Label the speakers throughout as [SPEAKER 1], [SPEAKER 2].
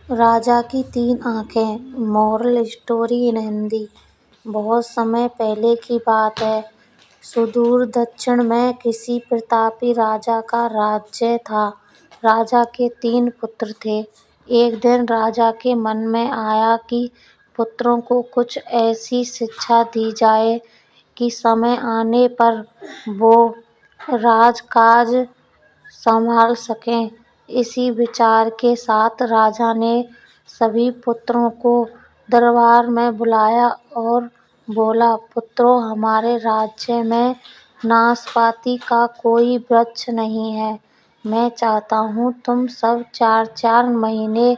[SPEAKER 1] राजा की 3 आंखें। Moral story in Hindi. बहुत समय पहले की बात है। सुदूर दक्षिण में किसी प्रतापी राजा का राज्य था। राजा के 3 पुत्र थे। एक दिन राजा के मन में आया कि पुत्रों को कुछ ऐसी शिक्षा दी जाए कि समय आने पर वो राजकाज संभाल सकें। इसी विचार के साथ राजा ने सभी पुत्रों को दरबार में बुलाया और बोला, पुत्रों, हमारे राज्य में नाशपाती का कोई वृक्ष नहीं है। मैं चाहता हूँ तुम सब 4-4 महीने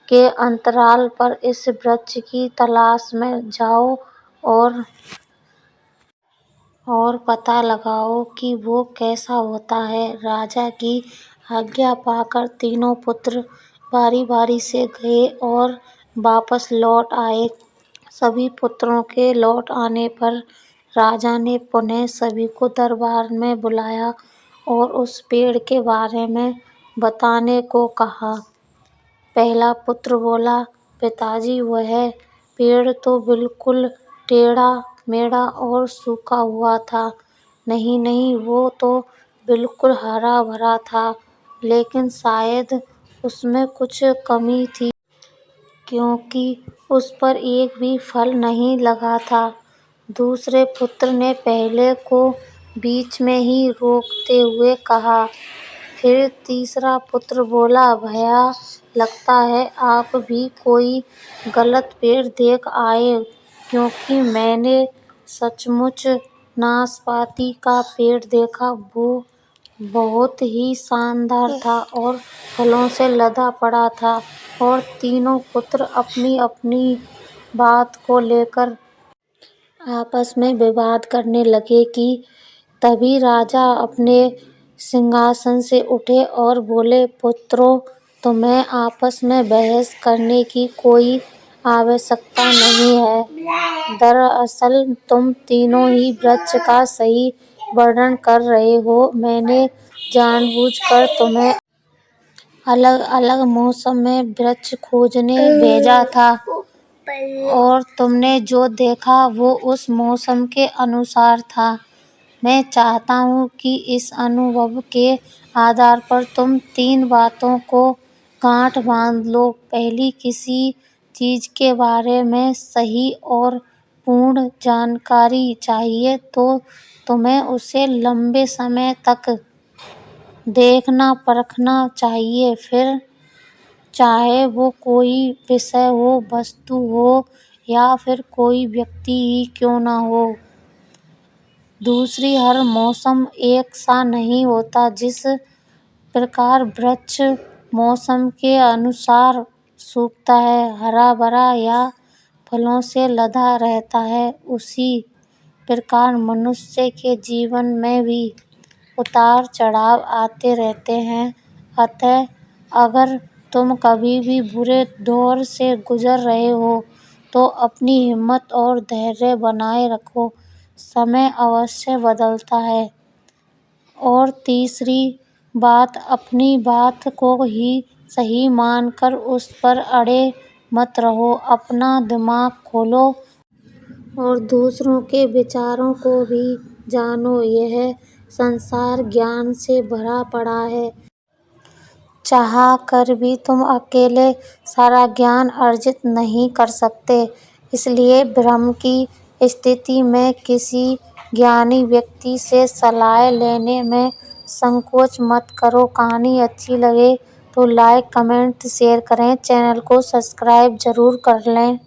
[SPEAKER 1] के अंतराल पर इस वृक्ष की तलाश में जाओ और पता लगाओ कि वो कैसा होता है। राजा की आज्ञा पाकर तीनों पुत्र बारी-बारी से गए और वापस लौट आए। सभी पुत्रों के लौट आने पर राजा ने पुनः सभी को दरबार में बुलाया और उस पेड़ के बारे में बताने को कहा। पहला पुत्र बोला, पिताजी, वह पेड़ तो बिल्कुल टेढ़ा-मेढ़ा और सूखा हुआ था। नहीं नहीं, वो तो बिल्कुल हरा-भरा था, लेकिन शायद उसमें कुछ कमी थी, क्योंकि उस पर एक भी फल नहीं लगा था। दूसरे पुत्र ने पहले को बीच में ही रोकते हुए कहा। फिर तीसरा पुत्र बोला, भैया, लगता है आप भी कोई गलत पेड़ देख आए, क्योंकि मैंने सचमुच नाशपाती का पेड़ देखा। वो बहुत ही शानदार था और फलों से लदा पड़ा था। और तीनों पुत्र अपनी-अपनी बात को लेकर आपस में विवाद करने लगे कि तभी राजा अपने सिंहासन से उठे और बोले, पुत्रों, तुम्हें आपस में बहस करने की कोई आवश्यकता नहीं है। दरअसल तुम तीनों ही वृक्ष का सही वर्णन कर रहे हो। मैंने जानबूझकर तुम्हें अलग-अलग मौसम में वृक्ष खोजने भेजा था, और तुमने जो देखा वो उस मौसम के अनुसार था। मैं चाहता हूँ कि इस अनुभव के आधार पर तुम 3 बातों को गांठ बांध लो। पहली, किसी चीज के बारे में सही और पूर्ण जानकारी चाहिए तो तुम्हें उसे लंबे समय तक देखना परखना चाहिए, फिर चाहे वो कोई विषय हो, वस्तु हो या फिर कोई व्यक्ति ही क्यों न हो। दूसरी, हर मौसम एक सा नहीं होता। जिस प्रकार वृक्ष मौसम के अनुसार सूखता है, हरा-भरा या फलों से लदा रहता है, उसी प्रकार मनुष्य के जीवन में भी उतार-चढ़ाव आते रहते हैं। अतः अगर तुम कभी भी बुरे दौर से गुजर रहे हो तो अपनी हिम्मत और धैर्य बनाए रखो, समय अवश्य बदलता है। और तीसरी बात, अपनी बात को ही सही मानकर उस पर अड़े मत रहो। अपना दिमाग खोलो और दूसरों के विचारों को भी जानो। यह संसार ज्ञान से भरा पड़ा है। चाह कर भी तुम अकेले सारा ज्ञान अर्जित नहीं कर सकते। इसलिए भ्रम की स्थिति में किसी ज्ञानी व्यक्ति से सलाह लेने में संकोच मत करो। कहानी अच्छी लगे तो लाइक, कमेंट, शेयर करें। चैनल को सब्सक्राइब जरूर कर लें।